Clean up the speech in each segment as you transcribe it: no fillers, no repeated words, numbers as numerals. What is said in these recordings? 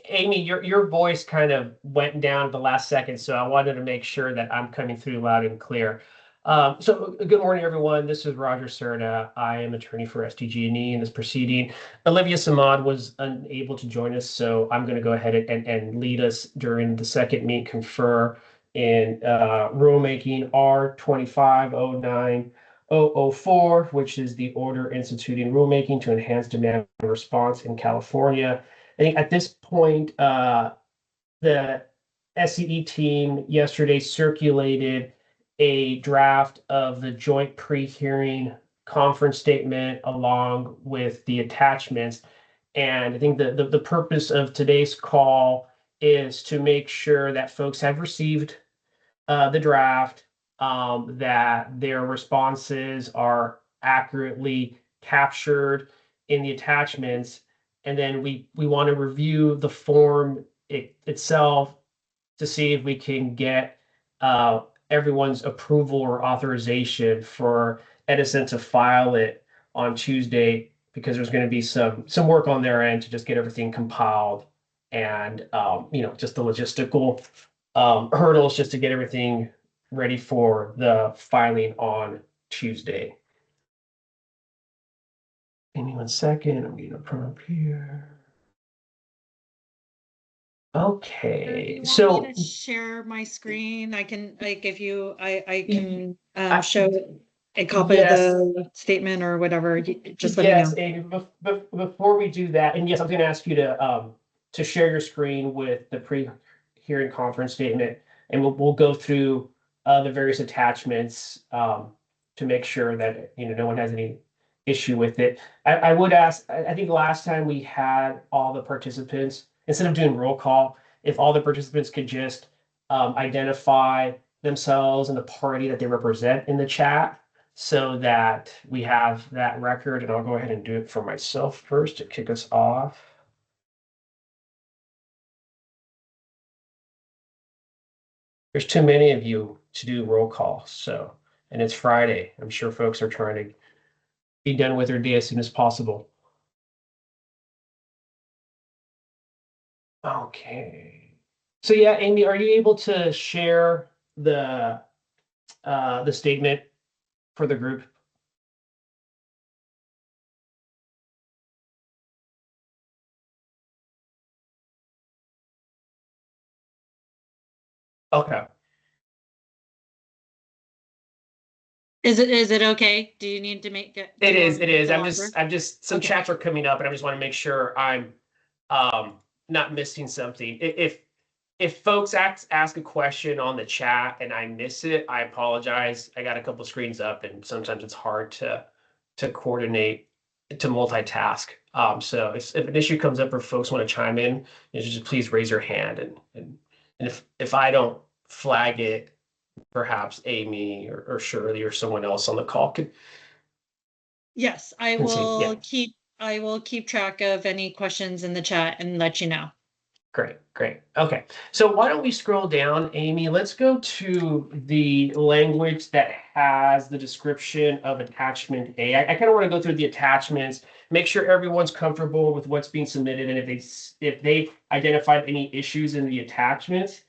Amy, your voice kind of went down at the last second, so I wanted to make sure that I'm coming through loud and clear. So good morning, everyone. This is Roger Serta. I am attorney for SDG&E in this proceeding. Olivia Samad was unable to join us, so I'm going to go ahead and lead us during the second meet confer in rulemaking R2509004, which is the order instituting rulemaking to enhance demand response in California. I think at this point, the SCE team yesterday circulated a draft of the joint pre-hearing conference statement along with the attachments. And I think the purpose of today's call is to make sure that folks have received the draft, that their responses are accurately captured in the attachments, and then we want to review the form itself to see if we can get everyone's approval or authorization for Edison to file it on Tuesday, because there's going to be some work on their end to just get everything compiled and just the logistical hurdles just to get everything ready for the filing on Tuesday. Give me 1 second. I'm getting a prompt here. Okay, Do you so want me to share my screen? I can give you. I can show a copy of the statement or whatever. Just let me know. Yes, Amy, before we do that, and yes, I was going to ask you to share your screen with the pre-hearing conference statement, and we'll go through the various attachments to make sure that no one has any issue with it. I would ask. I think last time we had all the participants, instead of doing roll call, if all the participants could just identify themselves and the party that they represent in the chat, so that we have that record. And I'll go ahead and do it for myself first to kick us off. There's too many of you to do roll call, and it's Friday. I'm sure folks are trying to be done with their day as soon as possible. Okay. So yeah, Amy, are you able to share the statement for the group? Okay. Is it okay? Do you need to make it? It is. I'm just some chats are coming up, and I just want to make sure I'm not missing something. If folks ask a question on the chat and I miss it, I apologize. I got a couple screens up, and sometimes it's hard to coordinate, to multitask. So if an issue comes up or folks want to chime in, just please raise your hand, and if I don't flag it, perhaps Amy or Shirley or someone else on the call could. Yes, I will keep track of any questions in the chat and let you know. Great. Okay, so why don't we scroll down, Amy? Let's go to the language that has the description of attachment A. I kind of want to go through the attachments, make sure everyone's comfortable with what's being submitted, and if they identified any issues in the attachments,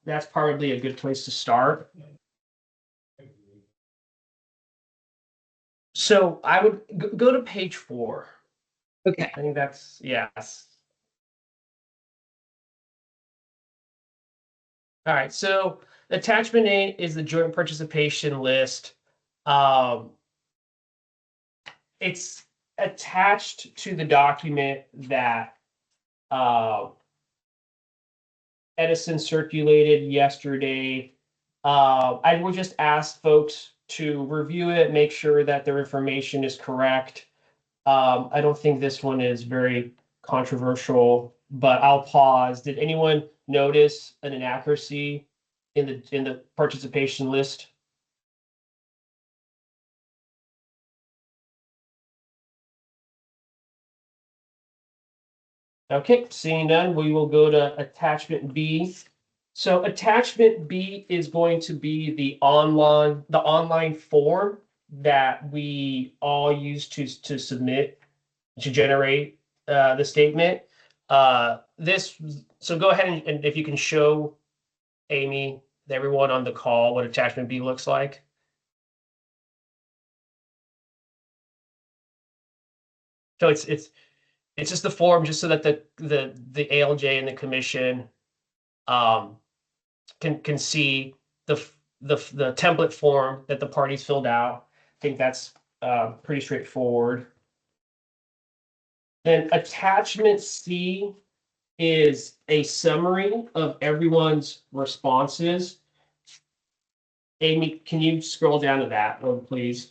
that's probably a good place to start. So I would go to page 4. Okay. I think that's, yes. All right, so attachment A is the joint participation list. It's attached to the document that Edison circulated yesterday. I would just ask folks to review it, make sure that their information is correct. I don't think this one is very controversial, but I'll pause. Did anyone notice an inaccuracy in the participation list? Okay, seeing none, we will go to attachment B. So attachment B is going to be the online form that we all use to submit, to generate the statement. so go ahead and if you can show Amy, everyone on the call, what attachment B looks like. So it's just the form, just so that the ALJ and the commission can see the template form that the parties filled out. I think that's pretty straightforward. Then attachment C is a summary of everyone's responses. Amy, can you scroll down to that one, please?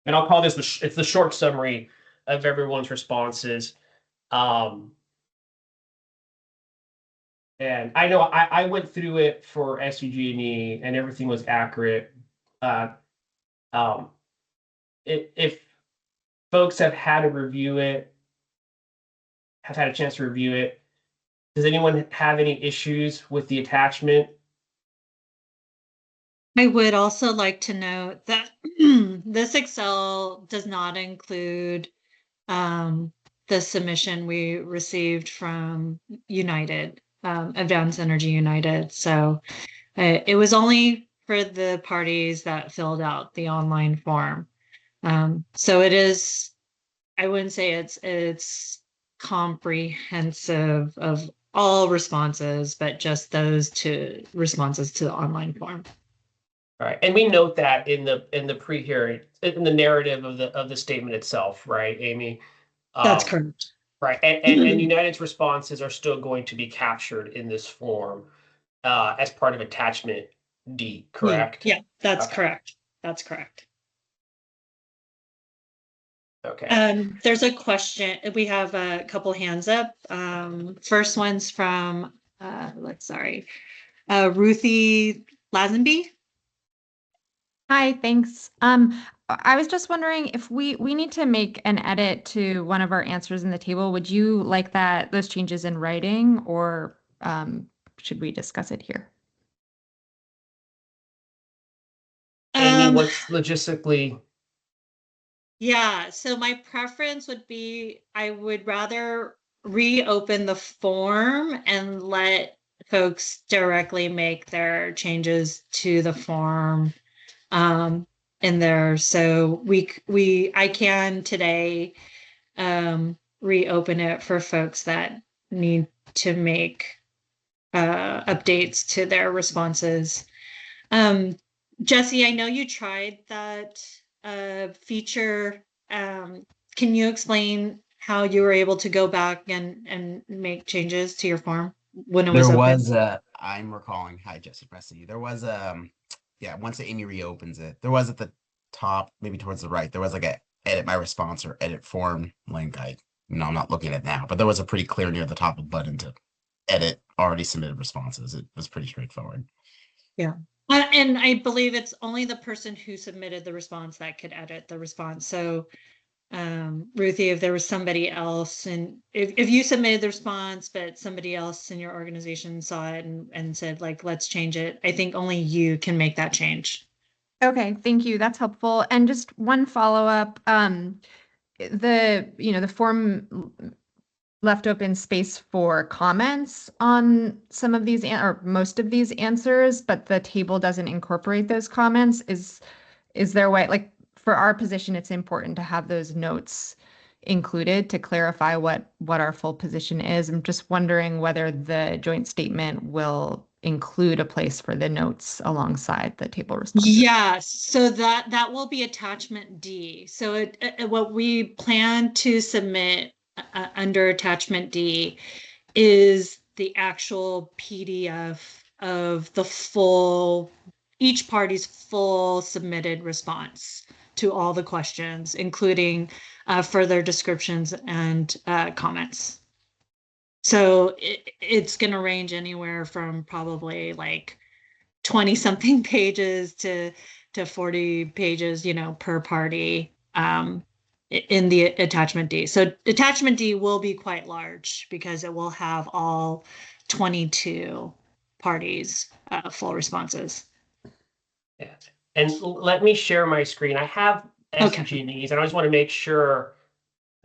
And I'll call this it's the short summary of everyone's responses. And I know I went through it for SUG&E and everything was accurate. If folks have had to review it, have had a chance to review it, does anyone have any issues with the attachment? I would also like to note that this Excel does not include the submission we received from United, Advanced Energy United. So it was only for the parties that filled out the online form. So it is, I wouldn't say it's comprehensive of all responses, but just those two responses to the online form. All right, and we note that in the pre-hearing, in the narrative of the statement itself, right, Amy? That's correct. Right, and United's responses are still going to be captured in this form as part of attachment D, correct? Yeah, that's correct. That's correct. Okay. There's a question. We have a couple hands up. First one's from Ruthie Lazenby. Hi, thanks. I was just wondering if we need to make an edit to one of our answers in the table. Would you like those changes in writing, or should we discuss it here? Amy, what's logistically? Yeah, so my preference would be I would rather reopen the form and let folks directly make their changes to the form in there. So I can today reopen it for folks that need to make updates to their responses. Jesse, I know you tried that feature. Can you explain how you were able to go back and make changes to your form when it was open? I'm recalling, hi Jesse Presley. There was yeah, once Amy reopens it, there was at the top, maybe towards the right, there was like a edit my response or edit form link. I'm not looking at it now, but there was a pretty clear near the top of button to edit already submitted responses. It was pretty straightforward. Yeah. And I believe it's only the person who submitted the response that could edit the response. So Ruthie, if there was somebody else, and if you submitted the response, but somebody else in your organization saw it and said, like, let's change it, I think only you can make that change. Okay, thank you. That's helpful. And just one follow-up. The form left open space for comments on some of these or most of these answers, but the table doesn't incorporate those comments. Is there a way, like for our position, it's important to have those notes included to clarify what our full position is. I'm just wondering whether the joint statement will include a place for the notes alongside the table responses. Yeah, so that will be attachment D. So what we plan to submit under attachment D is the actual PDF of each party's full submitted response to all the questions, including further descriptions and comments. So it's going to range anywhere from probably like 20 something pages to 40 pages, per party in the attachment D. So attachment D will be quite large because it will have all 22 parties full responses. Yeah. And let me share my screen. I have SUG&Es, and I just want to make sure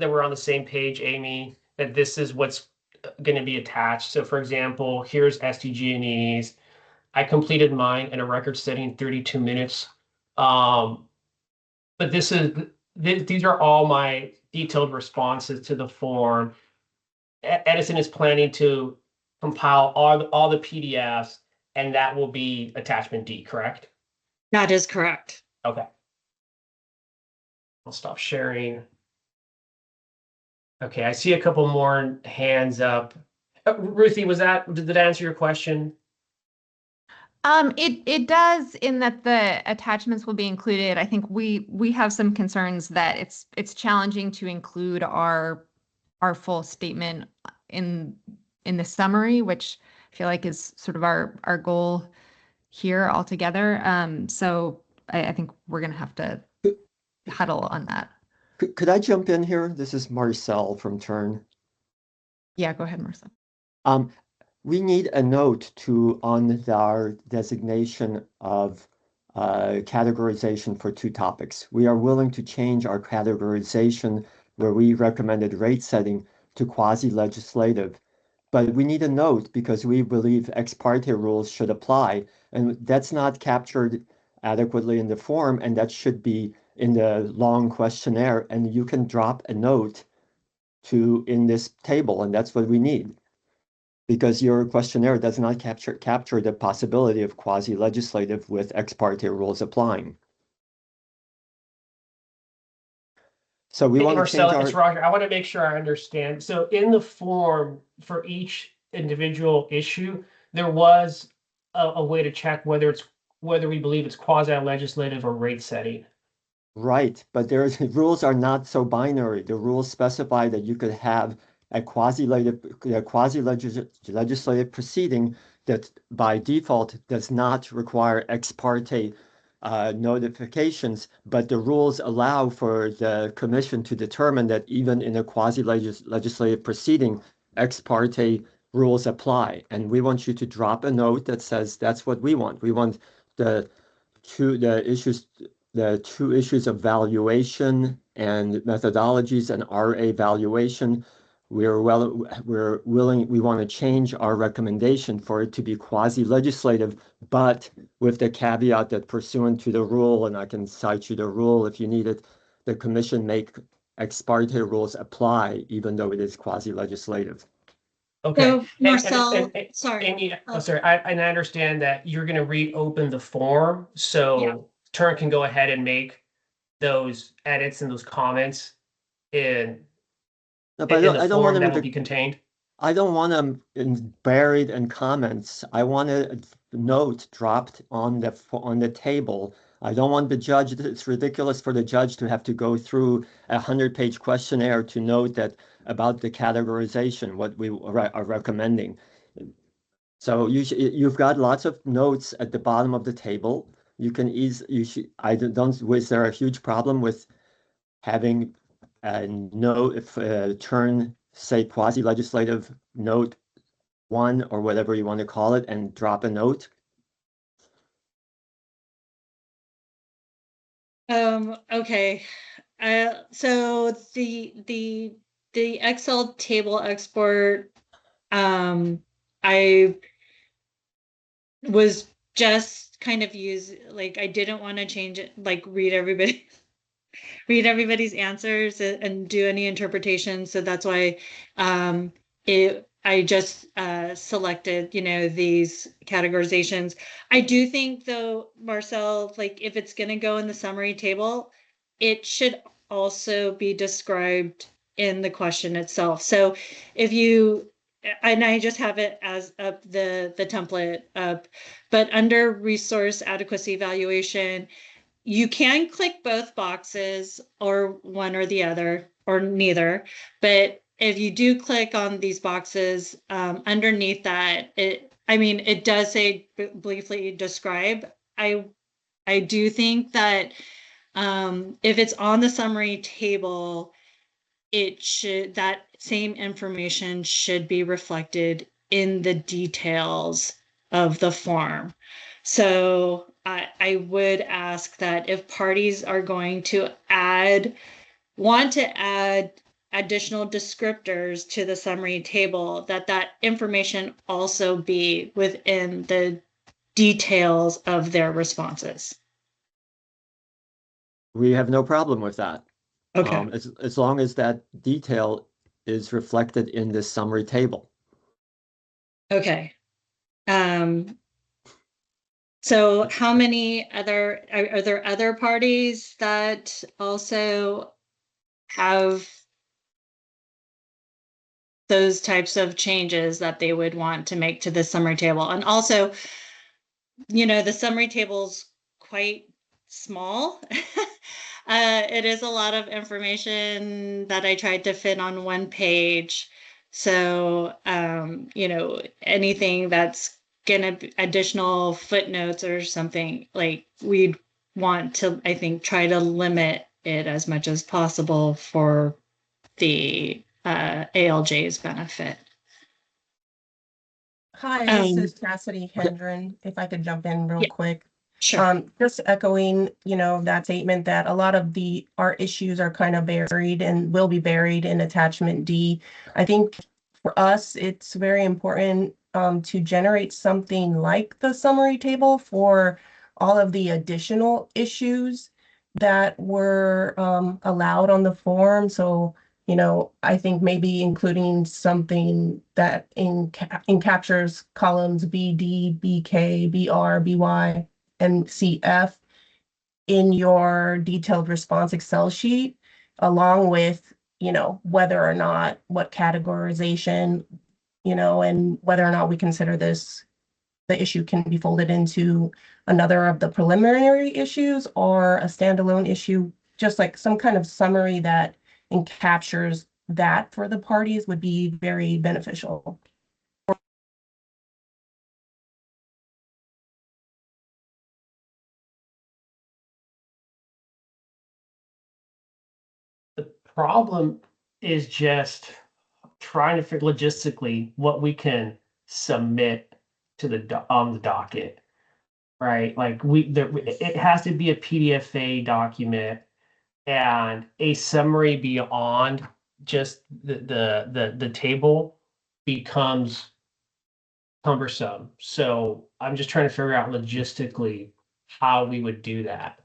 that we're on the same page, Amy, that this is what's going to be attached. So for example, here's SDG&Es. I completed mine in a record-setting 32 minutes. But these are all my detailed responses to the form. Edison is planning to compile all the PDFs, and that will be attachment D, correct? That is correct. Okay. I'll stop sharing. Okay, I see a couple more hands up. Ruthie, did that answer your question? It does, in that the attachments will be included. I think we have some concerns that it's challenging to include our full statement in the summary, which I feel like is sort of our goal here altogether. So I think we're gonna have to huddle on that. Could I jump in here? This is Marcel from Turn. Yeah, go ahead, Marcel. We need a note on our designation of categorization for 2 topics. We are willing to change our categorization where we recommended rate setting to quasi-legislative. But we need a note because we believe ex parte rules should apply, and that's not captured adequately in the form, and that should be in the long questionnaire, and you can drop a note in this table, and that's what we need. Because your questionnaire does not capture the possibility of quasi-legislative with ex parte rules applying. So we want to change It's Roger. I want to make sure I understand. So in the form for each individual issue, there was a way to check whether we believe it's quasi-legislative or rate setting. Right, but the rules are not so binary. The rules specify that you could have a quasi-legislative proceeding that by default does not require ex parte notifications, but the rules allow for the commission to determine that even in a quasi-legislative proceeding, ex parte rules apply. And we want you to drop a note that says that's what we want. We want the two issues of valuation and methodologies and RA valuation. We want to change our recommendation for it to be quasi-legislative, but with the caveat that pursuant to the rule, and I can cite you the rule if you need it, the commission make ex parte rules apply, even though it is quasi-legislative. Okay. So Marcel, sorry. Amy, sorry. I understand that you're going to reopen the form, so Yeah. Turn can go ahead and make those edits and those comments in No, but I don't want form them that will be contained. I don't want them buried in comments. I want a note dropped on the table. I don't want the judge. It's ridiculous for the judge to have to go through a 100-page questionnaire to note that about the categorization, what we are recommending. So you've got lots of notes at the bottom of the table. You can is there a huge problem with having a note, if Turn say quasi-legislative note 1 or whatever you want to call it, and drop a note? Okay. So the Excel table export, I was just kind of I didn't want to change it, like read everybody's answers and do any interpretation. So that's why I just selected, these categorizations. I do think though, Marcel, if it's going to go in the summary table, it should also be described in the question itself. So and I just have it as up the template up, but under resource adequacy evaluation, you can click both boxes or one or the other or neither. But if you do click on these boxes, underneath that, it does say briefly describe. I do think that if it's on the summary table, that same information should be reflected in the details of the form. So I would ask that if parties are going to want to add additional descriptors to the summary table, that information also be within the details of their responses. We have no problem with that. Okay. As long as that detail is reflected in this summary table. Okay. So how many other, are there other parties that also have those types of changes that they would want to make to the summary table? And also, you know, the summary table's quite small. It is a lot of information that I tried to fit on one page. So, you know, anything that's gonna be additional footnotes or something, like we'd want to, I think, try to limit it as much as possible for the ALJ's benefit. Hi, this is Cassidy Hendren. If I could jump in real yeah. quick. Sure. Just echoing, you know, that statement that a lot of our issues are kind of buried and will be buried in attachment D. I think for us, it's very important to generate something like the summary table for all of the additional issues that were allowed on the form. So, you know, I think maybe including something that encaptures columns BD, BK, BR, BY, and CF in your detailed response Excel sheet, along with, you know, whether or not what categorization, you know, and whether or not we consider this, the issue can be folded into another of the preliminary issues or a standalone issue, just like some kind of summary that encaptures that for the parties would be very beneficial. The problem is just trying to figure logistically what we can submit to on the docket, right? Like it has to be a PDFA document and a summary beyond just the table becomes cumbersome. So I'm just trying to figure out logistically how we would do that.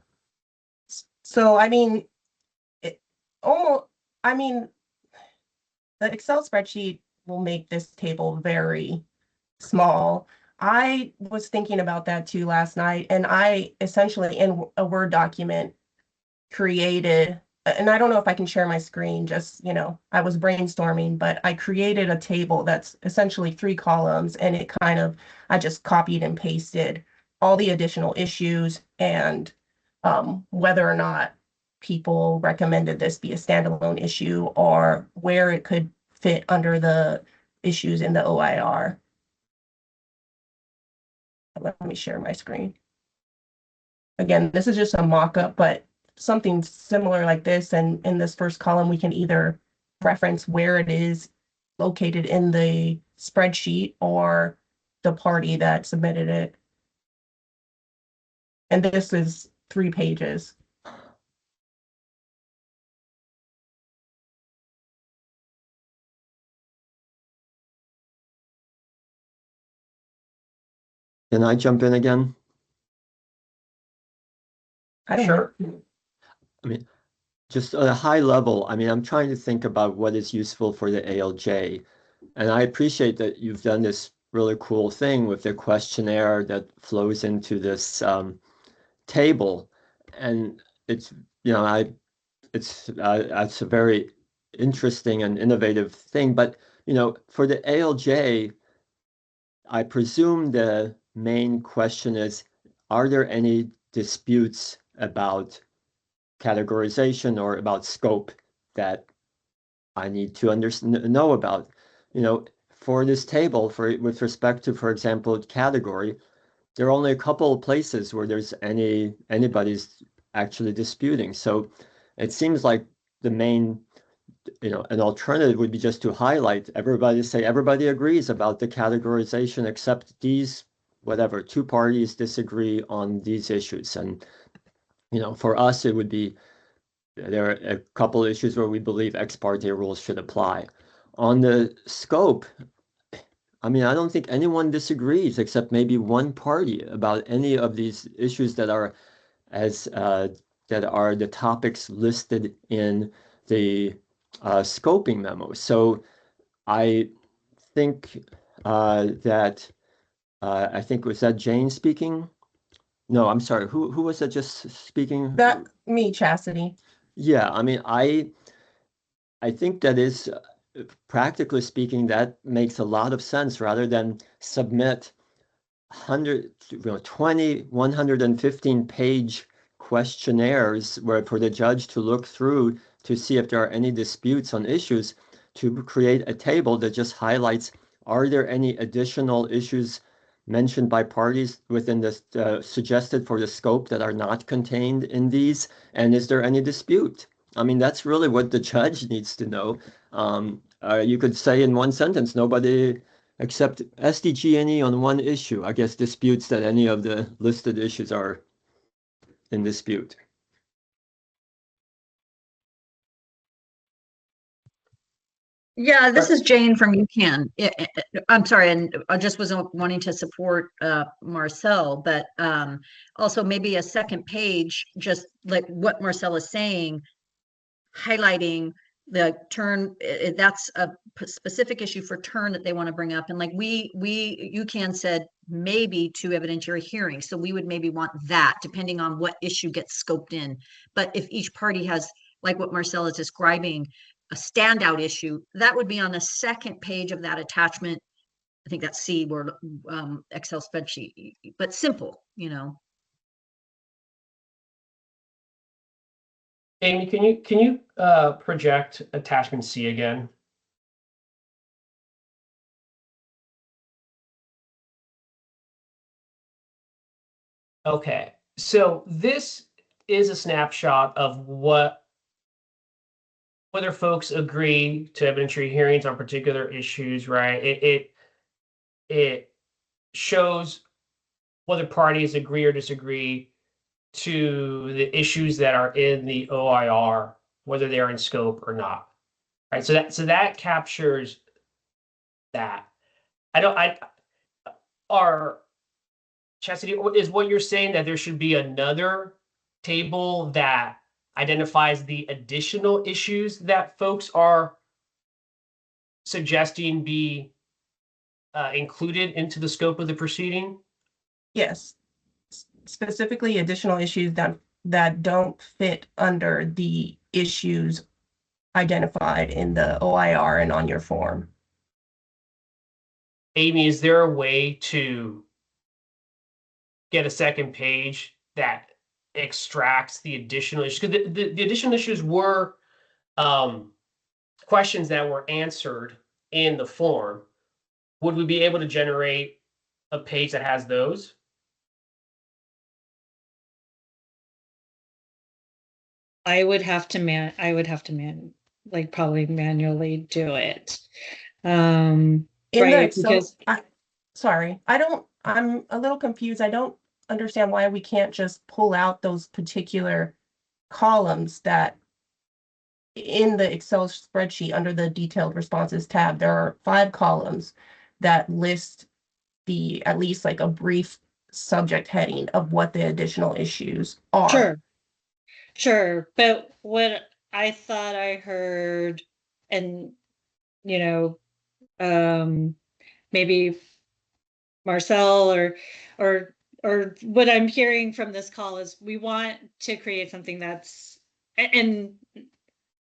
So, I mean, the Excel spreadsheet will make this table very small. I was thinking about that too last night, and I essentially in a Word document created, and I don't know if I can share my screen, just, you know, I was brainstorming, but I created a table that's essentially 3 columns, and it kind of, I just copied and pasted all the additional issues and whether or not people recommended this be a standalone issue or where it could fit under the issues in the OIR. Let me share my screen. Again, this is just a mock-up, but something similar like this, and in this first column, we can either reference where it is located in the spreadsheet or the party that submitted it. And this is 3 pages. Can I jump in again? I don't Sure. I mean, just at a high level, I mean, I'm trying to think about what is useful for the ALJ. And I appreciate that you've done this really cool thing with the questionnaire that flows into this table. And it's, you know, it's a very interesting and innovative thing. But, you know, for the ALJ, I presume the main question is, are there any disputes about categorization or about scope that I need to know about? You know, for this table, with respect to, for example, category, there are only a couple of places where there's anybody's actually disputing. So it seems like the main, you know, an alternative would be just to highlight everybody, say everybody agrees about the categorization except these, whatever, 2 parties disagree on these issues. And, you know, for us, it would be There are a couple issues where we believe ex parte rules should apply. On the scope, I mean, I don't think anyone disagrees except maybe one party about any of these issues that are that are the topics listed in the scoping memo. So I think that I think was that Jane speaking? No, I'm sorry. Who was that just speaking? That me, Chastity. Yeah, I mean, I think that is practically speaking, that makes a lot of sense rather than submit 115 page questionnaires where for the judge to look through to see if there are any disputes on issues, to create a table that just highlights, are there any additional issues mentioned by parties within the suggested for the scope that are not contained in these? And is there any dispute? I mean, that's really what the judge needs to know. You could say in one sentence, nobody except SDG&E on one issue, I guess, disputes that any of the listed issues are in dispute. Yeah, this is Jane from UCAN. I'm sorry, and I just was wanting to support Marcel, but also maybe a second page, just like what Marcel is saying, highlighting the turn. That's a specific issue for turn that they want to bring up, and like UCAN said maybe 2 evidentiary hearings, so we would maybe want that depending on what issue gets scoped in. But if each party has, like what Marcel is describing, a standout issue, that would be on the second page of that attachment. I think that's C, word Excel spreadsheet, but simple, you know. Amy, can you project attachment C again? Okay, so this is a snapshot of whether folks agree to evidentiary hearings on particular issues, right? It shows whether parties agree or disagree to the issues that are in the OIR, whether they're in scope or not. Right. So that captures that. Chastity, is what you're saying that there should be another table that identifies the additional issues that folks are suggesting be included into the scope of the proceeding? Yes. Specifically additional issues that don't fit under the issues identified in the OIR and on your form. Amy, is there a way to get a second page that extracts the additional issues? Because the additional issues were questions that were answered in the form. Would we be able to generate a page that has those? I would have to like probably manually do it. In right, the Excel, because I'm a little confused. I don't understand why we can't just pull out those particular columns that in the Excel spreadsheet under the detailed responses tab, there are 5 columns that list at least like a brief subject heading of what the additional issues are. Sure. But what I thought I heard, and you know, maybe Marcel or what I'm hearing from this call is we want to create something that's, and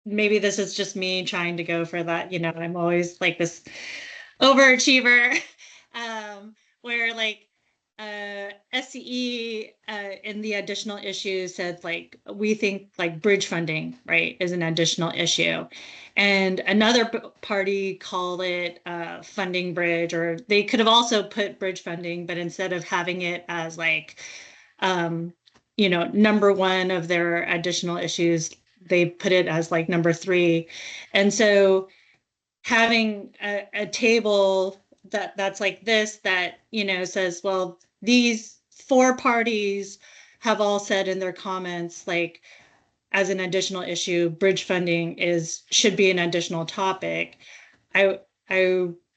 maybe this is just me trying to go for that, you know, I'm always like this overachiever, where like SCE in the additional issues said like we think like bridge funding, right, is an additional issue, and another party called it funding bridge, or they could have also put bridge funding, but instead of having it as like you know, number 1 of their additional issues, they put it as like number 3, and so having a table that's like this, that, you know, says, well, these 4 parties have all said in their comments, like, as an additional issue, bridge funding should be an additional topic. I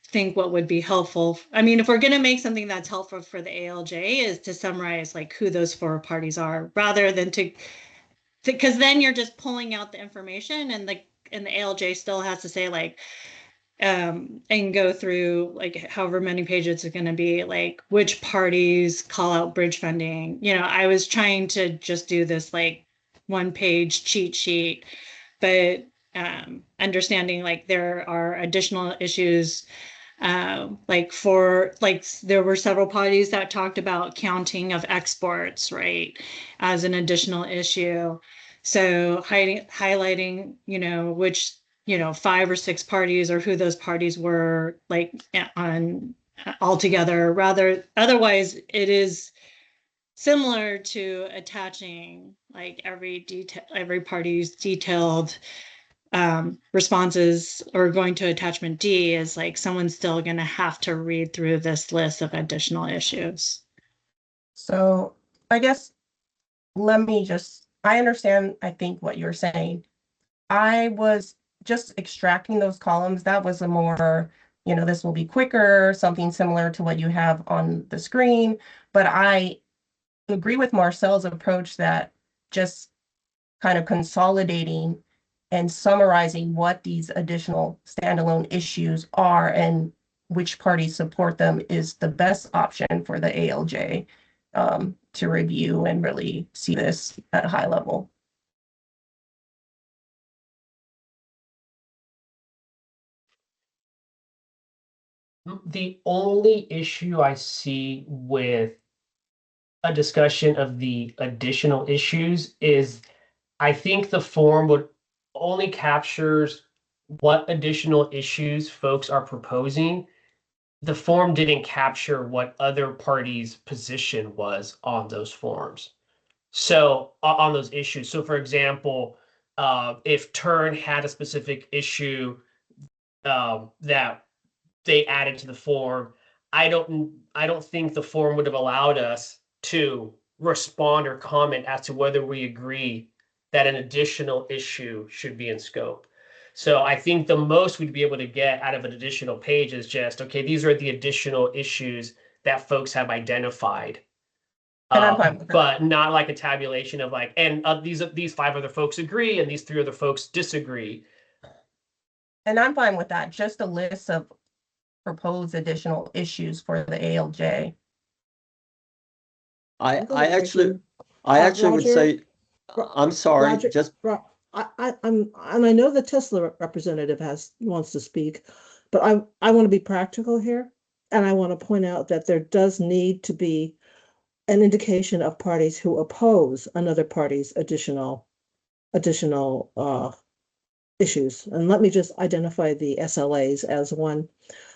think what would be helpful, I mean, if we're going to make something that's helpful for the ALJ, is to summarize like who those 4 parties are, rather than because then you're just pulling out the information, and the ALJ still has to say like, and go through like however many pages it's going to be, like which parties call out bridge funding. You know, I was trying to just do this like 1-page cheat sheet, but understanding like there are additional issues, like there were several parties that talked about counting of exports, right, as an additional issue. So highlighting, you know, which, you know, 5 or 6 parties, or who those parties were, like on altogether. Rather, otherwise it is similar to attaching like every party's detailed responses, or going to attachment D, is like someone's still going to have to read through this list of additional issues. So I guess I understand, I think, what you're saying. I was just extracting those columns. That was a more, you know, this will be quicker, something similar to what you have on the screen. But I agree with Marcel's approach that just kind of consolidating and summarizing what these additional standalone issues are and which parties support them is the best option for the ALJ to review and really see this at a high level. The only issue I see with a discussion of the additional issues is I think the form would only captures what additional issues folks are proposing. The form didn't capture what other parties' position was on those forms. So on those issues. So for example, if Turn had a specific issue that they added to the form, I don't think the form would have allowed us to respond or comment as to whether we agree that an additional issue should be in scope. So I think the most we'd be able to get out of an additional page is just, okay, these are the additional issues that folks have identified. And I'm fine with that. But not like a tabulation of like, and these 5 other folks agree and these 3 other folks disagree. And I'm fine with that. Just a list of proposed additional issues for the ALJ. I I'm gonna actually argue- would Roger, say, I'm sorry, Roger, just and I know the Tesla representative wants to speak, but I want to be practical here. And I want to point out that there does need to be an indication of parties who oppose another party's additional issues. And let me just identify the SLAs as one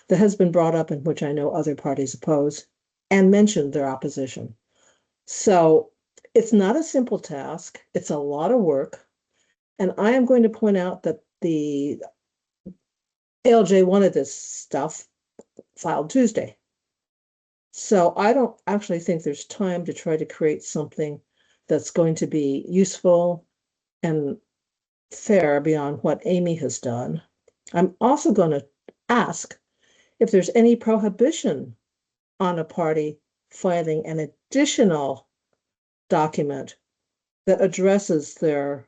that has been brought up in which I know other parties oppose and mentioned their opposition. So it's not a simple task. It's a lot of work. And I am going to point out that the ALJ wanted this stuff filed Tuesday. So I don't actually think there's time to try to create something that's going to be useful and fair beyond what Amy has done. I'm also going to ask if there's any prohibition on a party filing an additional document that addresses their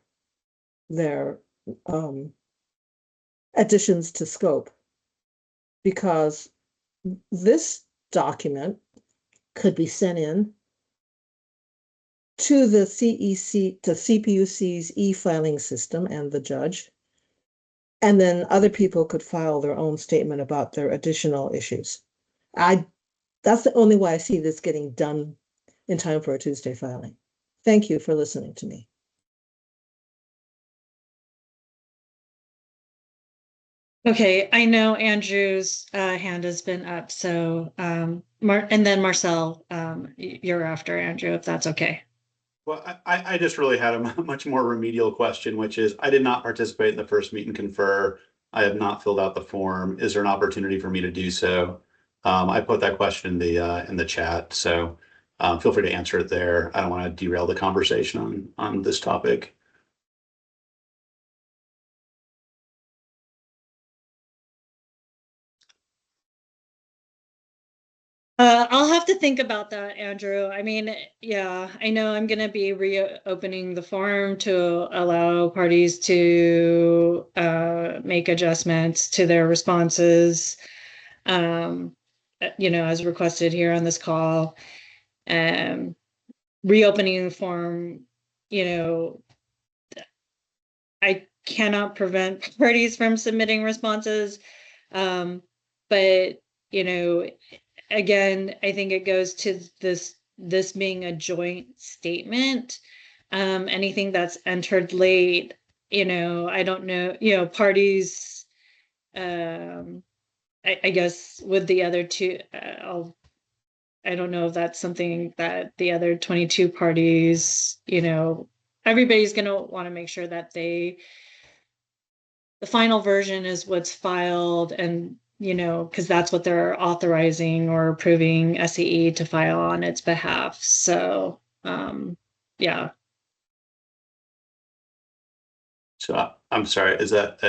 additions to scope, because this document could be sent in to the CPUC's e-filing system and the judge, and then other people could file their own statement about their additional issues. That's the only way I see this getting done in time for a Tuesday filing. Thank you for listening to me. Okay, I know Andrew's hand has been up, so and then Marcel, you're after Andrew, if that's okay. Well, I just really had a much more remedial question, which is I did not participate in the first meet and confer. I have not filled out the form. Is there an opportunity for me to do so? I put that question in the chat, so feel free to answer it there. I don't want to derail the conversation on this topic. I'll have to think about that, Andrew. I mean, yeah, I know I'm going to be reopening the forum to allow parties to make adjustments to their responses, as requested here on this call. Reopening the forum, I cannot prevent parties from submitting responses. But, again, I think it goes to this being a joint statement. Anything that's entered late, I don't know, parties, I guess with the other two, I don't know if that's something that the other 22 parties, everybody's going to want to make sure that the final version is what's filed, and because that's what they're authorizing or approving SEE to file on its behalf. So yeah. So I'm sorry, is that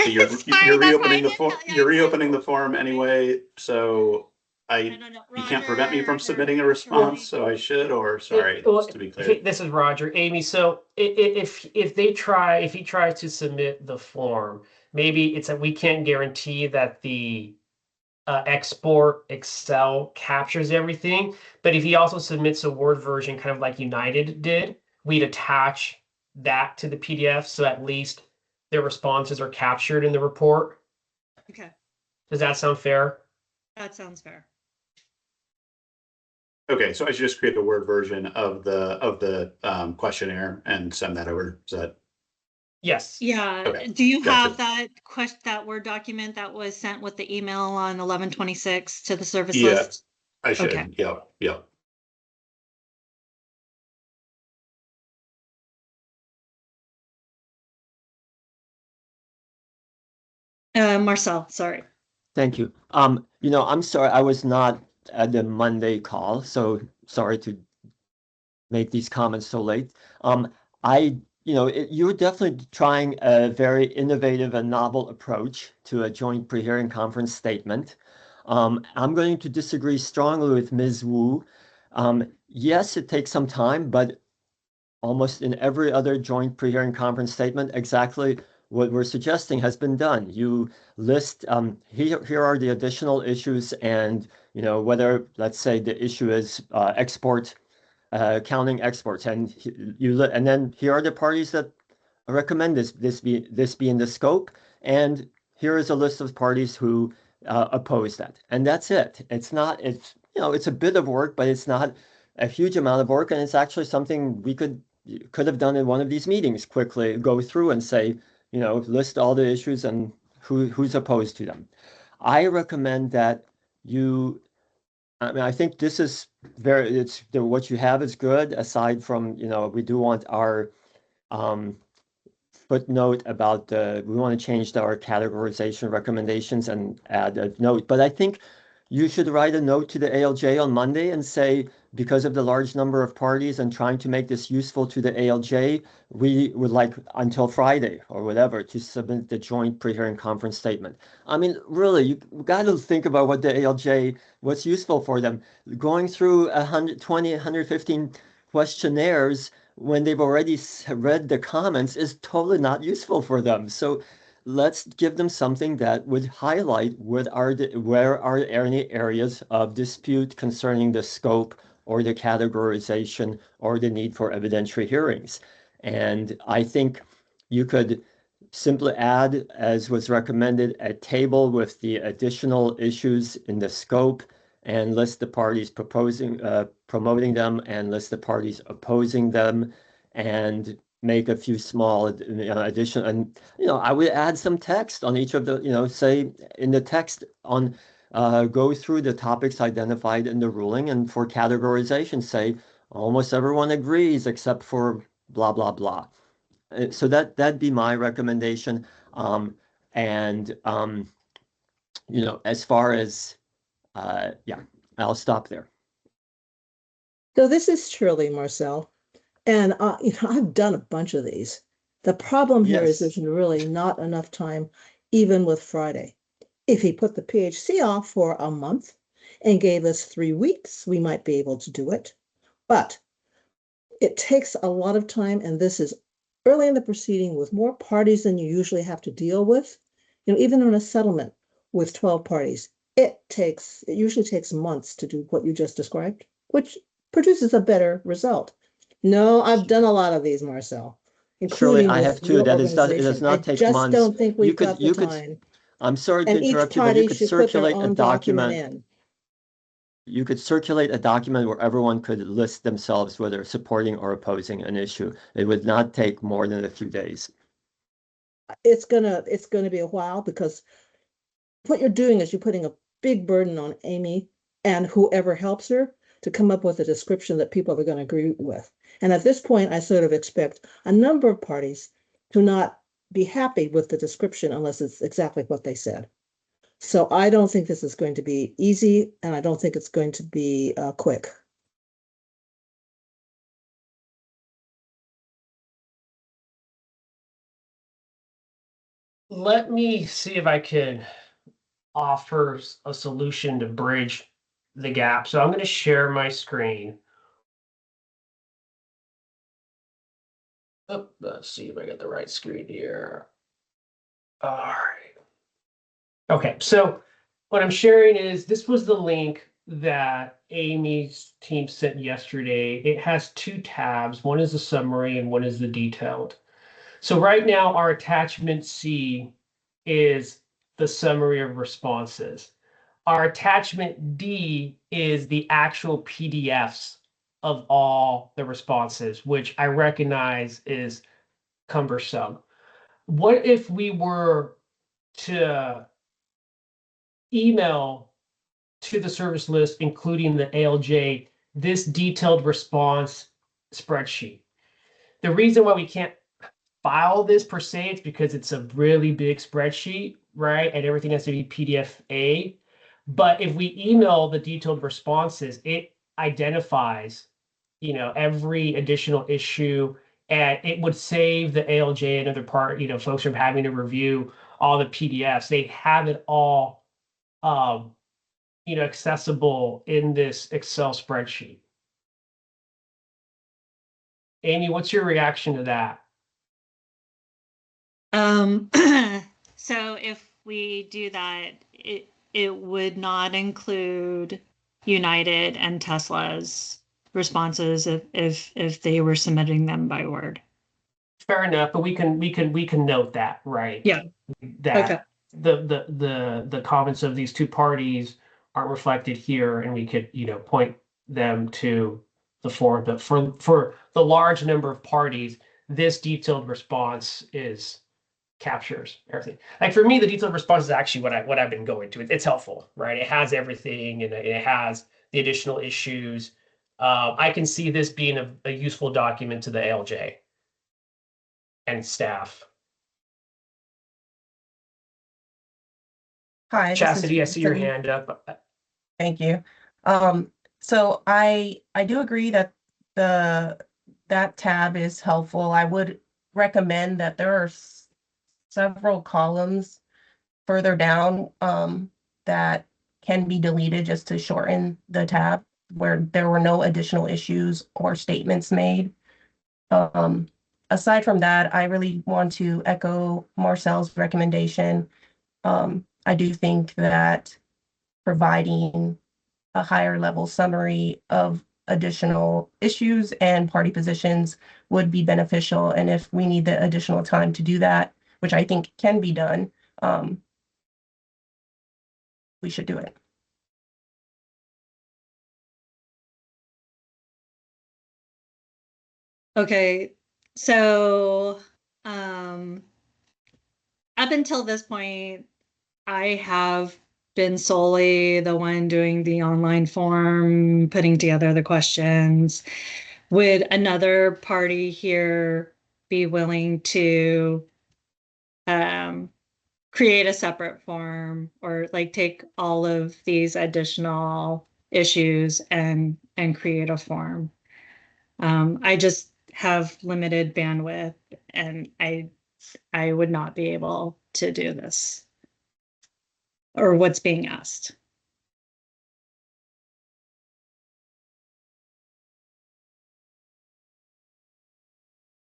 you're Sorry, reopening the form? You're reopening the forum anyway, so I don't know. you can't prevent me from Roger, submitting a or response, Charlie. so I should, or sorry, Well, just to be clear. This is Roger. Amy, so if he tries to submit the form, maybe it's that we can't guarantee that the export Excel captures everything. But if he also submits a Word version, kind of like United did, we'd attach that to the PDF, so at least their responses are captured in the report. Okay, Does that sound fair? that sounds fair. Okay, so I should just create the Word version of the questionnaire and send that over. Is that? Yes. Yeah. Okay, Do you gotcha. have that Word document that was sent with the email on 11/26 to the service Yeah, list? I should. Okay. Yep. Marcel, sorry. Thank you. I'm sorry, I was not at the Monday call, so sorry to make these comments so late. You're definitely trying a very innovative and novel approach to a joint pre-hearing conference statement. I'm going to disagree strongly with Ms. Wu. Yes, it takes some time, but almost in every other joint pre-hearing conference statement, exactly what we're suggesting has been done. You list, here are the additional issues, and whether, let's say, the issue is counting exports, and then here are the parties that recommend this be in the scope, and here is a list of parties who oppose that, and that's it. It's a bit of work, but it's not a huge amount of work, and it's actually something we could have done in one of these meetings. Quickly go through and say, list all the issues and who's opposed to them. I recommend that you. I mean, I think this is what you have is good, aside from, we do want our footnote about we want to change our categorization recommendations and add a note. But I think you should write a note to the ALJ on Monday and say, because of the large number of parties and trying to make this useful to the ALJ, we would like until Friday or whatever to submit the joint pre-hearing conference statement. I mean, really, you got to think about what the ALJ, what's useful for them. Going through 120, 115 questionnaires when they've already read the comments is totally not useful for them. So let's give them something that would highlight where are any areas of dispute concerning the scope or the categorization or the need for evidentiary hearings. And I think you could simply add, as was recommended, a table with the additional issues in the scope and list the parties promoting them and list the parties opposing them, and make a few small addition. And, I would add some text on each of the, say in the text on, go through the topics identified in the ruling, and for categorization, say almost everyone agrees except for blah, blah, blah. So that'd be my recommendation. As far as, yeah, I'll stop there. So this is Shirley, Marcel, and I've done a bunch of these. The problem here is Yes. there's really not enough time, even with Friday. If he put the PHC off for a month and gave us 3 weeks, we might be able to do it. But it takes a lot of time, and this is early in the proceeding with more parties than you usually have to deal with. Even in a settlement with 12 parties, it usually takes months to do what you just described, which produces a better result. No, I've done a lot of these, Marcel, Shirley, including I with have too. your That is, it does organization. I not take just months. don't think we've You could, got the you could, time. I'm sorry to And each interrupt you, but you party could should put their circulate a own document document. in. You could circulate a document where everyone could list themselves whether supporting or opposing an issue. It would not take more than a few days. It's gonna be a while, because what you're doing is you're putting a big burden on Amy and whoever helps her to come up with a description that people are going to agree with. And at this point, I sort of expect a number of parties to not be happy with the description unless it's exactly what they said. So I don't think this is going to be easy, and I don't think it's going to be quick. Let me see if I can offer a solution to bridge the gap. So I'm going to share my screen. Oh, let's see if I get the right screen here. All right. Okay, so what I'm sharing is this was the link that Amy's team sent yesterday. It has 2 tabs. One is the summary and one is the detailed. So right now our attachment C is the summary of responses. Our attachment D is the actual PDFs of all the responses, which I recognize is cumbersome. What if we were to email to the service list, including the ALJ, this detailed response spreadsheet? The reason why we can't file this per se, it's because it's a really big spreadsheet, right? And everything has to be PDF-A. But if we email the detailed responses, it identifies, every additional issue, and it would save the ALJ and other folks from having to review all the PDFs. They have it all, accessible in this Excel spreadsheet. Amy, what's your reaction to that? So if we do that, it would not include United and Tesla's responses if they were submitting them by Word. Fair enough, but we can note that, right? Yeah. That Okay. the comments of these 2 parties aren't reflected here, and we could, point them to the form. But for the large number of parties, this detailed response captures everything. Like for me, the detailed response is actually what I've been going to. It's helpful, right? It has everything, and it has the additional issues. I can see this being a useful document to the ALJ and staff. Hi, this is Chastity, I see your Chastity. hand up. Thank you. So I do agree that that tab is helpful. I would recommend that there are several columns further down that can be deleted just to shorten the tab where there were no additional issues or statements made. Aside from that, I really want to echo Marcel's recommendation. I do think that providing a higher level summary of additional issues and party positions would be beneficial. And if we need the additional time to do that, which I think can be done, we should do it. Okay, so up until this point, I have been solely the one doing the online form, putting together the questions. Would another party here be willing to create a separate form, or like take all of these additional issues and create a form? I just have limited bandwidth, and I would not be able to do this or what's being asked.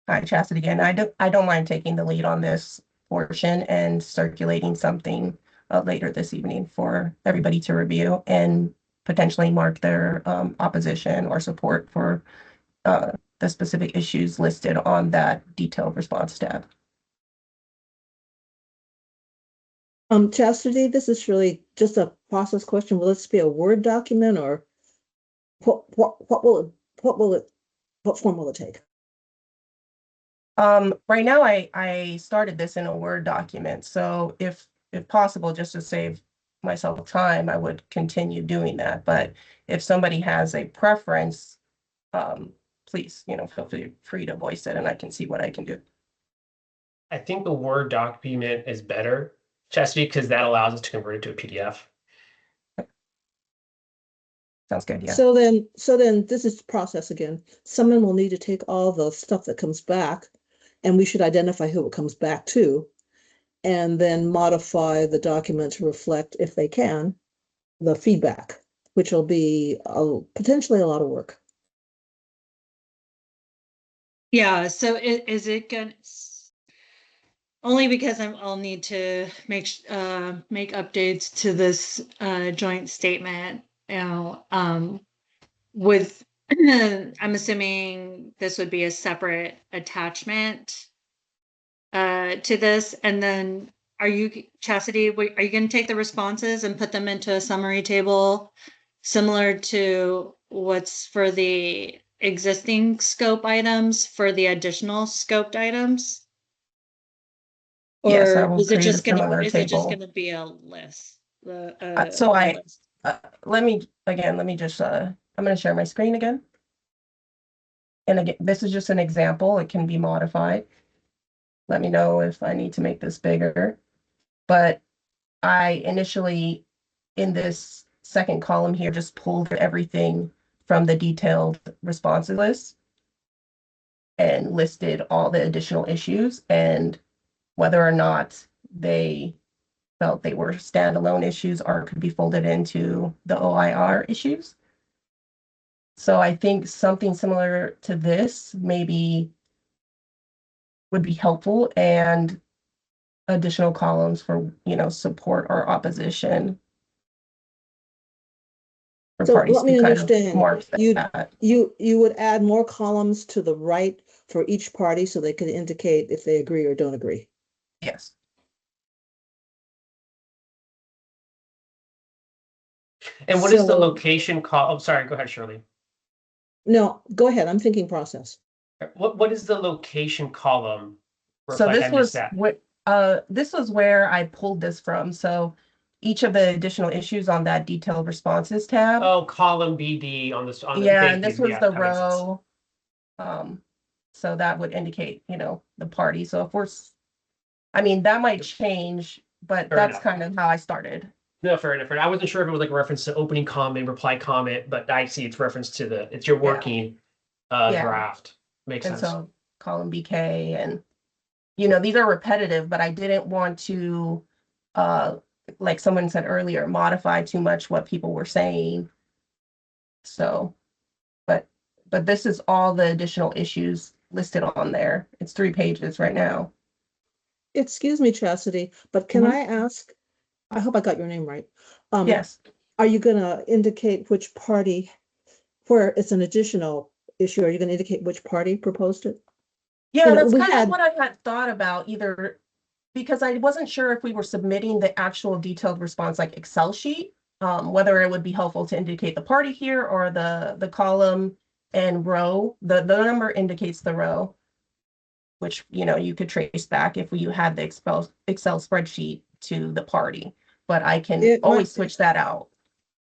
Hi, Chastity again. I don't mind taking the lead on this portion and circulating something later this evening for everybody to review and potentially mark their opposition or support for the specific issues listed on that detailed response tab. Chastity, this is really just a process question. Will this be a Word document or what form will it take? Right now I started this in a Word document, so if possible, just to save myself time, I would continue doing that. But if somebody has a preference, please, feel free to voice it and I can see what I can do. I think the Word document is better, Chastity, because that allows us to convert it to a PDF. Sounds good, yeah. So then this is the process again. Someone will need to take all the stuff that comes back, and we should identify who it comes back to, and then modify the document to reflect, if they can, the feedback, which will be potentially a lot of work. Yeah, so is it gonna, only because I'll need to make updates to this joint statement, with I'm assuming this would be a separate attachment to this, and then are you, Chastity, are you going to take the responses and put them into a summary table similar to what's for the existing scope items for the additional scoped items? Yes, I Or will is it create a just gonna, similar is it just table. gonna be a list? So A list? let me just, I'm gonna share my screen again. And again, this is just an example. It can be modified. Let me know if I need to make this bigger. But I initially, in this second column here, just pulled everything from the detailed responses list and listed all the additional issues and whether or not they felt they were standalone issues or could be folded into the OIR issues. So I think something similar to this maybe would be helpful, and additional columns for, support or opposition. For So parties let me to kind of understand, mark that. you would add more columns to the right for each party so they could indicate if they agree or don't agree. Yes. And what is the So- location call? Oh, sorry, go ahead, Shirley. No, go ahead. I'm thinking process. What is the location column So reflect? I this missed was that. what this was where I pulled this from. So each of the additional issues on that detailed responses tab. Oh, column BD on this. On Yeah, thank and this you. was Yeah, the that makes sense. row. So that would indicate, the party. So if I mean, that might change, but Fair that's enough. kind of how I started. No, fair enough. I wasn't sure if it was like a reference to opening comment, reply comment, but I see it's reference to it's your working Yeah. draft. Makes And sense. so column BK, and these are repetitive, but I didn't want to like someone said earlier, modify too much what people were saying. So, but this is all the additional issues listed on there. It's 3 pages right now. Excuse me, Chastity, but can Mhm. I ask, I hope I got your name right. Yes. Are you gonna indicate which party, where it's an additional issue, are you gonna indicate which party proposed it? Yeah, that's we kind had- of what I had thought about, either because I wasn't sure if we were submitting the actual detailed response like Excel sheet, whether it would be helpful to indicate the party here or the column and row. The number indicates the row, which you could trace back if you had the Excel spreadsheet to the party. But I can always switch that out.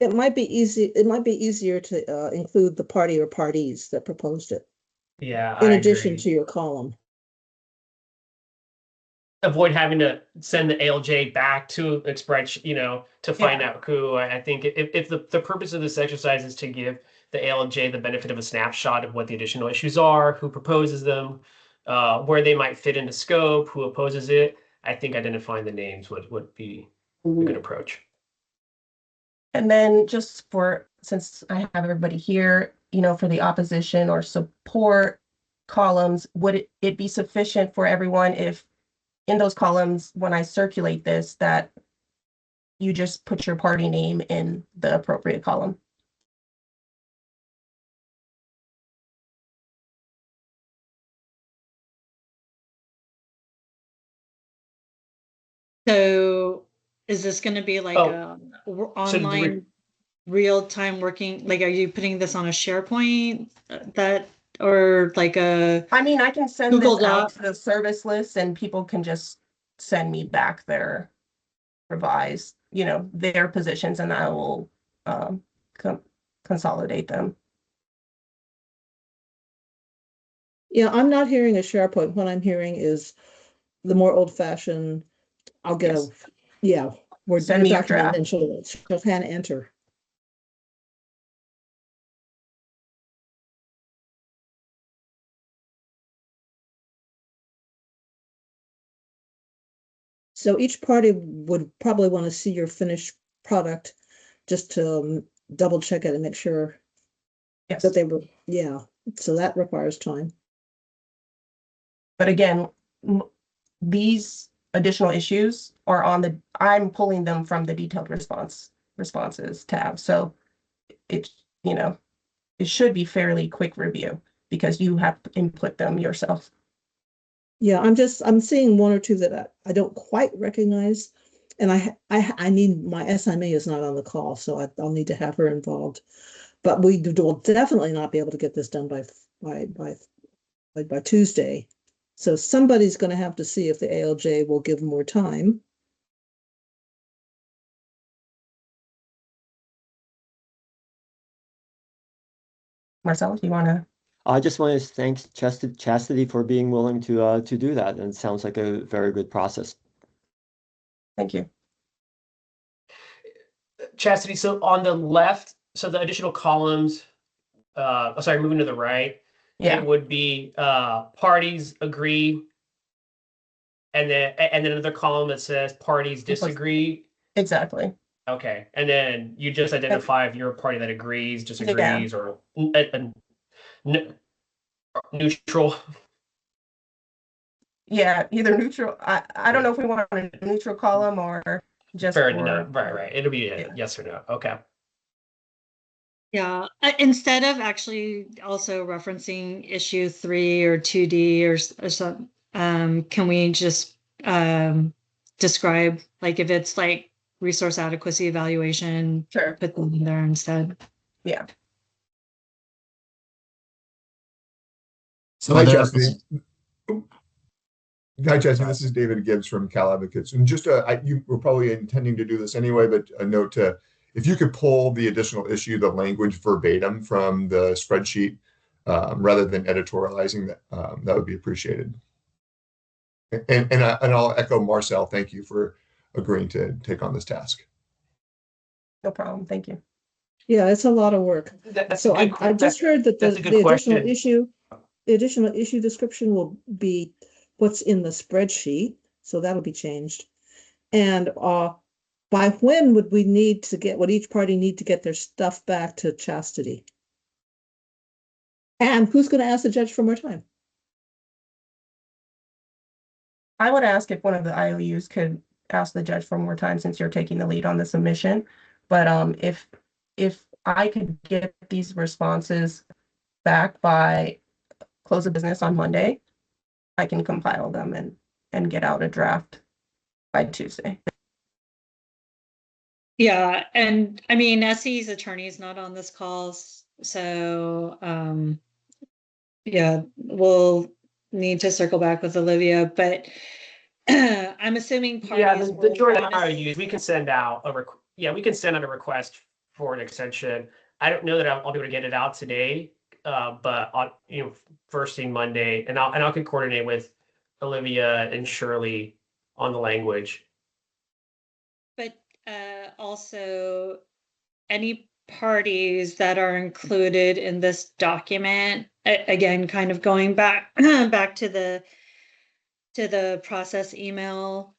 It might be easier to include the party or parties that proposed it, Yeah, in I addition agree. to your column. Avoid having to send the ALJ back to a spreadsheet, to find out who. I think if the purpose of this exercise is to give the ALJ the benefit of a snapshot of what the additional issues are, who proposes them, where they might fit into scope, who opposes it, I think identifying the names would be a good approach. And then just since I have everybody here, for the opposition or support, columns, would it be sufficient for everyone if in those columns, when I circulate this, that you just put your party name in the appropriate column? So is this going to be like Oh, online real-time working? Like, are you putting this on a SharePoint that, or like a I mean, I can send Google this out Doc? to the service list and people can just send me back their revised, their positions, and I will consolidate them. Yeah, I'm not hearing a SharePoint. What I'm hearing is the more old-fashioned, I'll get a, Yes. yeah, Word Send me your document, and draft. then she'll hand enter. So each party would probably want to see your finished product just to double check it and make sure Yes. that they were, yeah, so that requires time. But again, these additional issues are I'm pulling them from the detailed responses tab. So it should be fairly quick review because you have to input them yourself. Yeah, I'm seeing one or two that I don't quite recognize. And I need, my SME is not on the call, so I'll need to have her involved. But we will definitely not be able to get this done by Tuesday. So somebody's going to have to see if the ALJ will give more time. Marcel, do you want to? I just want to thank Chastity for being willing to do that, and it sounds like a very good process. Thank you. Chastity, so on the left, so the additional columns, sorry, moving to the right, Yeah, it would be parties agree, and then another column that says parties disagree. exactly. Okay, and then you just identify if you're a party that agrees, disagrees, or neutral. Yeah, either neutral. I don't know if we want a neutral column or just Fair for enough. Right. It'll be a Yeah. yes or no. Okay. Yeah, instead of actually also referencing issue 3 or 2D or something, can we just describe, like, if it's like resource adequacy evaluation, Sure. put them in there instead? Yeah. So Hi, there, Chastity. Hi, Chastity. This is David Gibbs from Cal Advocates. And just, you were probably intending to do this anyway, but a note to, if you could pull the additional issue, the language verbatim from the spreadsheet, rather than editorializing that, that would be appreciated. And I'll echo Marcel, thank you for agreeing to take on this task. No problem. Thank you. Yeah, it's a lot of work. So I just heard that the additional issue description will be what's in the spreadsheet, so that'll be changed. And by when would each party need to get their stuff back to Chastity? And who's going to ask the judge for more time? I would ask if one of the IOUs could ask the judge for more time since you're taking the lead on the submission. But if I could get these responses back by close of business on Monday, I can compile them and get out a draft by Tuesday. Yeah, and I mean, SE's attorney is not on this call, so yeah, we'll need to circle back with Olivia, but I'm assuming parties The joint will IOUs, we can send out we can send out a request for an extension. I don't know that I'll be able to get it out today, but on first thing Monday, and I can coordinate with Olivia and Shirley on the language. But also, any parties that are included in this document, again, kind of going back back to the process email,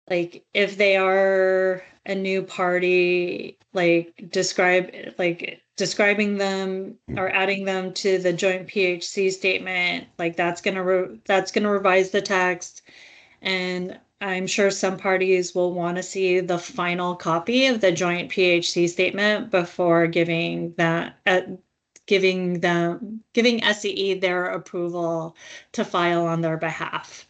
like if they are a new party, like describing them or adding them to the joint PHC statement, like that's gonna revise the text. And I'm sure some parties will want to see the final copy of the joint PHC statement before giving SCE their approval to file on their behalf.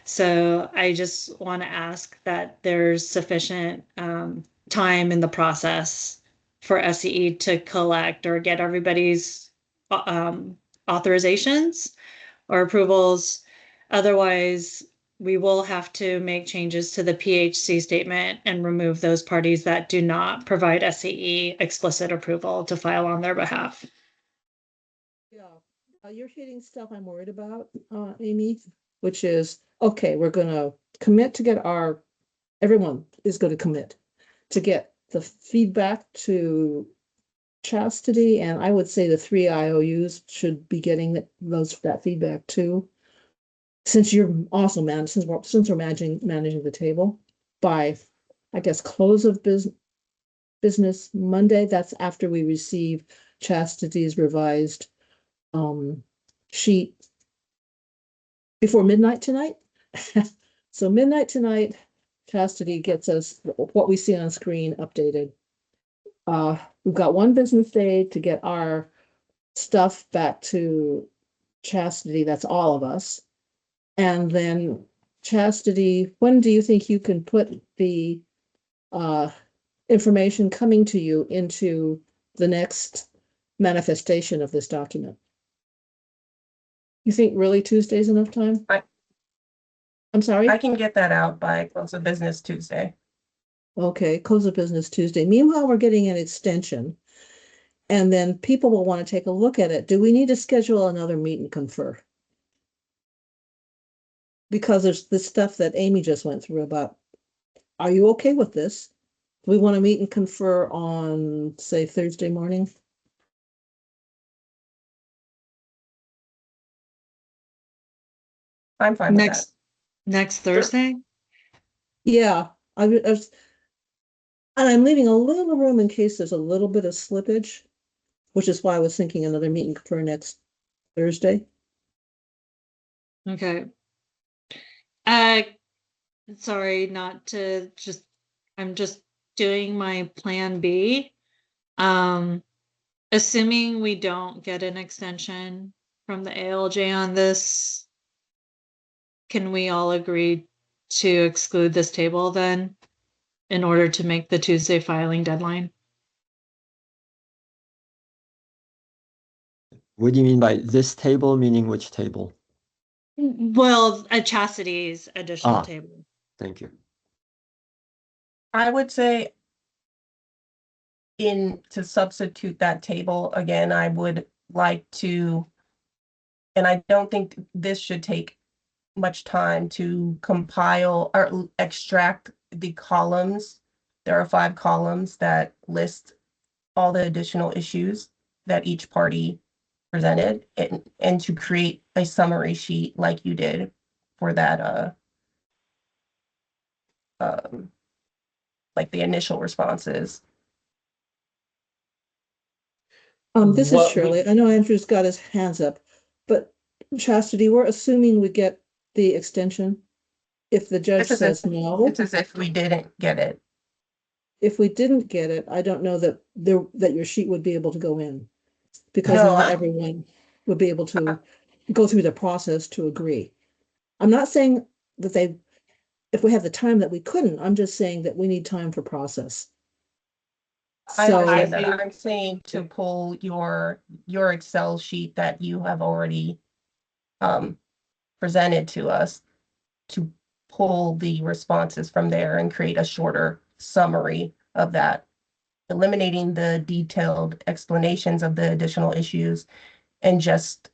So I just want to ask that there's sufficient time in the process for SCE to collect or get everybody's authorizations or approvals. Otherwise, we will have to make changes to the PHC statement and remove those parties that do not provide SCE explicit approval to file on their behalf. Yeah, you're hitting stuff I'm worried about, Amy, which is, okay, we're gonna commit to get everyone is gonna commit to get the feedback to Chastity, and I would say the 3 IOUs should be getting that feedback too. Since you're also since we're managing the table by, I guess, close of business Monday, that's after we receive Chastity's revised sheet before midnight tonight. So midnight tonight, Chastity gets us what we see on screen updated. We've got one business day to get our stuff back to Chastity. That's all of us. And then Chastity, when do you think you can put the information coming to you into the next manifestation of this document? You think really Tuesday's enough time? I'm sorry? I can get that out by close of business Tuesday. Okay, close of business Tuesday. Meanwhile, we're getting an extension. And then people will want to take a look at it. Do we need to schedule another meet and confer? Because there's this stuff that Amy just went through about, are you okay with this? Do we want to meet and confer on, say, Thursday morning? I'm fine with that. Next Thursday? Yeah, and I'm leaving a little room in case there's a little bit of slippage, which is why I was thinking another meeting for next Thursday. Okay. Sorry, I'm just doing my plan B. Assuming we don't get an extension from the ALJ on this, can we all agree to exclude this table then in order to make the Tuesday filing deadline? What do you mean by this table, meaning which table? Well, a Chastity's additional table. Thank you. I would say to substitute that table again, I would like to, and I don't think this should take much time to compile or extract the columns. There are 5 columns that list all the additional issues that each party presented, and to create a summary sheet like you did for that like the initial responses. This is Shirley. I know Andrew's got his hands up, but Chastity, we're assuming we get the extension. If the judge says no, it's as if we didn't get it. If we didn't get it, I don't know that your sheet would be able to go in, because not everyone would be able to go through the process to agree. I'm not saying that if we have the time that we couldn't. I'm just saying that we need time for process. So I'm saying to pull your Excel sheet that you have already presented to us, to pull the responses from there and create a shorter summary of that, eliminating the detailed explanations of the additional issues, and just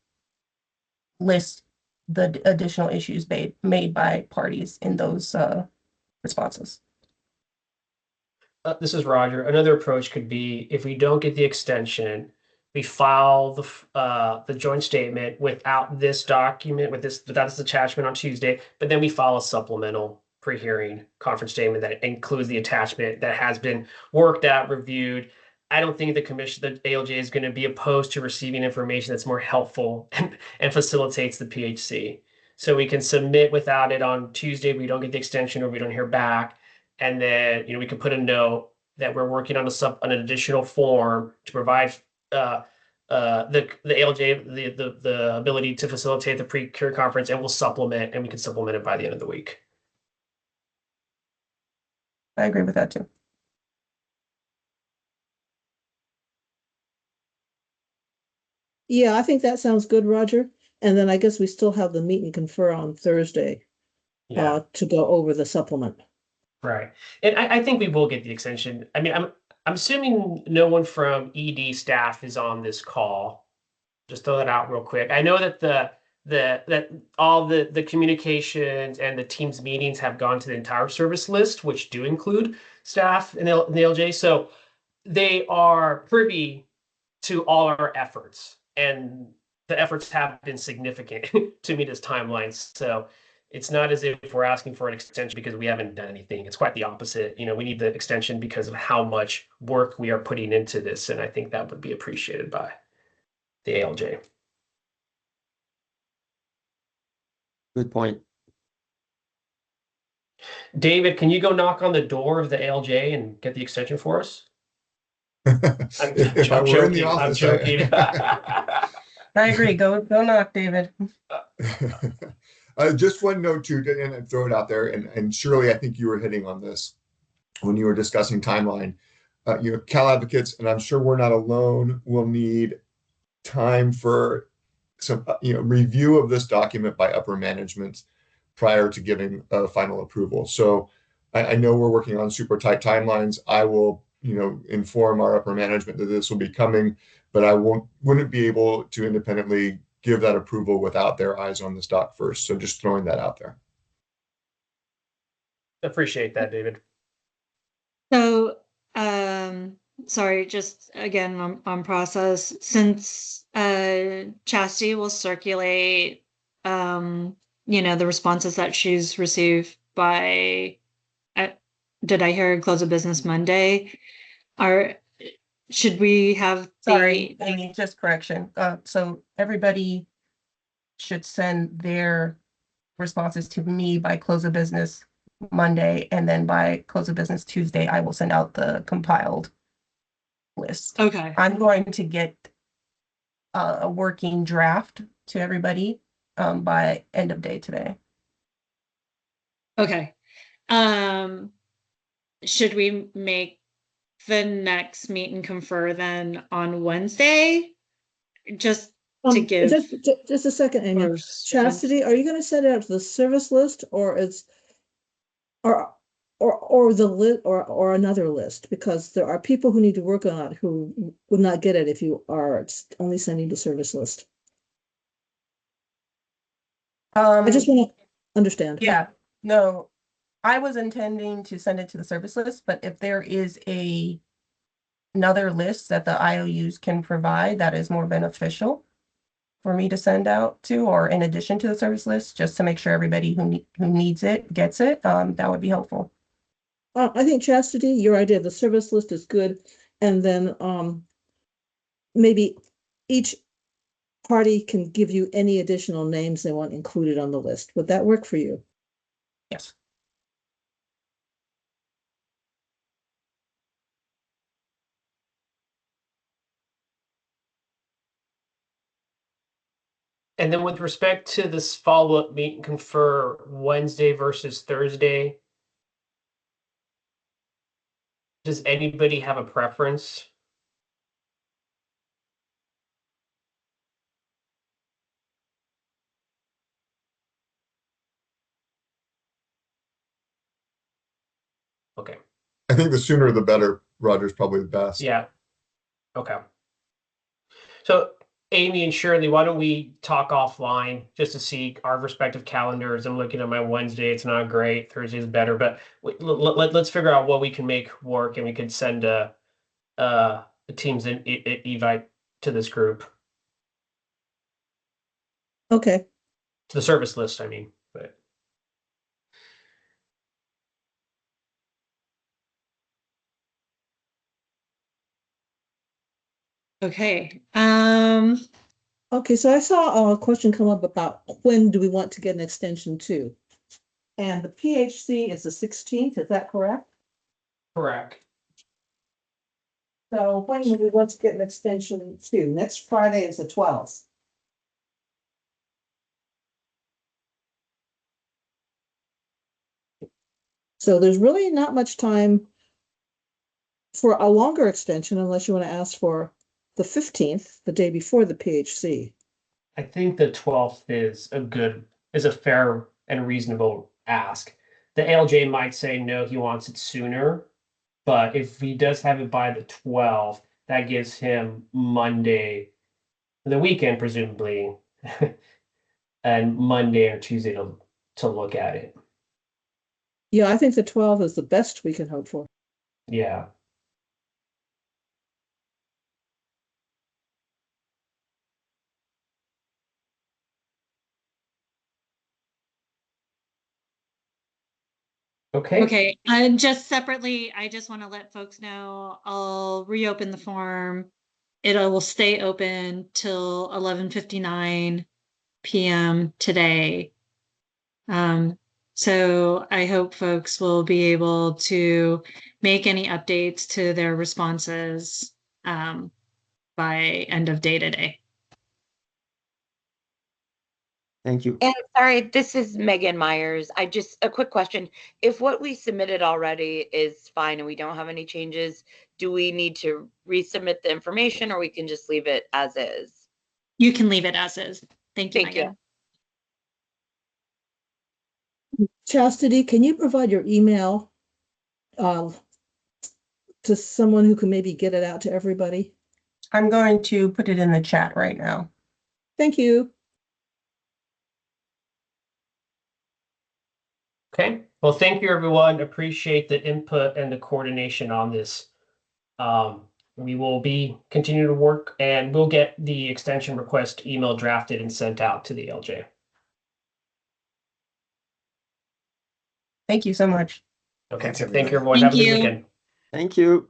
list the additional issues made by parties in those responses. This is Roger. Another approach could be, if we don't get the extension, we file the joint statement without this document, without this attachment on Tuesday, but then we file a supplemental pre-hearing conference statement that includes the attachment that has been worked out, reviewed. I don't think the ALJ is going to be opposed to receiving information that's more helpful and facilitates the PHC. So we can submit without it on Tuesday. We don't get the extension or we don't hear back. And then, we can put a note that we're working on an additional form to provide the ALJ the ability to facilitate the pre-cure conference, and we'll supplement, and we can supplement it by the end of the week. I agree with that too. Yeah, I think that sounds good, Roger. And then I guess we still have the meet and confer on Thursday to go over the supplement. Right. And I think we will get the extension. I mean, I'm assuming no one from ED staff is on this call. Just throw that out real quick. I know that that all the communications and the team's meetings have gone to the entire service list, which do include staff in the LJ. So they are privy to all our efforts, and the efforts have been significant to meet this timeline. So it's not as if we're asking for an extension because we haven't done anything. It's quite the opposite. We need the extension because of how much work we are putting into this, and I think that would be appreciated by the ALJ. Good point. David, can you go knock on the door of the ALJ and get the extension for us? If I were in the office, I'm joking. I agree. Go knock, David. Just one note too, and throw it out there. And Shirley, I think you were hitting on this when you were discussing timeline. Cal Advocates, and I'm sure we're not alone, will need time for some review of this document by upper management prior to giving a final approval. So I know we're working on super tight timelines. I will inform our upper management that this will be coming, but I wouldn't be able to independently give that approval without their eyes on this doc first. So just throwing that out there. Appreciate that, David. So, sorry, just again on process, since Chastity will circulate, the responses that she's received by, did I hear close of business Monday? Should we have Sorry, Amy, just correction. So everybody should send their responses to me by close of business Monday, and then by close of business Tuesday, I will send out the compiled list. Okay. I'm going to get a working draft to everybody by end of day today. Okay. Should we make the next meet and confer then on Wednesday? Just to give just a second, Amy. Chastity, are you going to send it out to the service list, or the list, or another list? Because there are people who need to work on it who would not get it if you are only sending the service list. I just want to understand. Yeah, no, I was intending to send it to the service list, but if there is another list that the IOUs can provide that is more beneficial for me to send out to, or in addition to the service list, just to make sure everybody who needs it gets it, that would be helpful. I think Chastity, your idea of the service list is good, and then maybe each party can give you any additional names they want included on the list. Would that work for you? Yes. And then with respect to this follow-up meet and confer Wednesday versus Thursday, does anybody have a preference? Okay. I think the sooner the better, Roger's probably the best. Yeah. Okay. So Amy and Shirley, why don't we talk offline just to see our respective calendars? I'm looking at my Wednesday. It's not great. Thursday is better, but let's figure out what we can make work, and we could send a team's invite to this group. Okay. To the service list, I mean. But Okay. Okay, so I saw a question come up about when do we want to get an extension to? And the PHC is the 16th, is that correct? Correct. So when do we want to get an extension to? Next Friday is the 12th. So there's really not much time for a longer extension unless you want to ask for the 15th, the day before the PHC. I think the 12th is a fair and reasonable ask. The ALJ might say no, he wants it sooner, but if he does have it by the 12th, that gives him Monday, the weekend presumably, and Monday or Tuesday to look at it. Yeah, I think the 12th is the best we can hope for. Yeah. Okay. Okay, and just separately, I just want to let folks know, I'll reopen the form. It will stay open till 11:59 p.m. today. So I hope folks will be able to make any updates to their responses by end of day today. Thank you. And sorry, this is Megan Myers. A quick question. If what we submitted already is fine and we don't have any changes, do we need to resubmit the information or we can just leave it as is? You can leave it as is. Thank you, Thank you. Megan. Chastity, can you provide your email to someone who can maybe get it out to everybody? I'm going to put it in the chat right now. Thank you. Okay. Well, thank you, everyone. Appreciate the input and the coordination on this. We will be continuing to work and we'll get the extension request email drafted and sent out to the LJ. Thank you so much. Okay. Thanks, Thank you, everybody. everyone. Thank Have a good you. weekend. Thank you.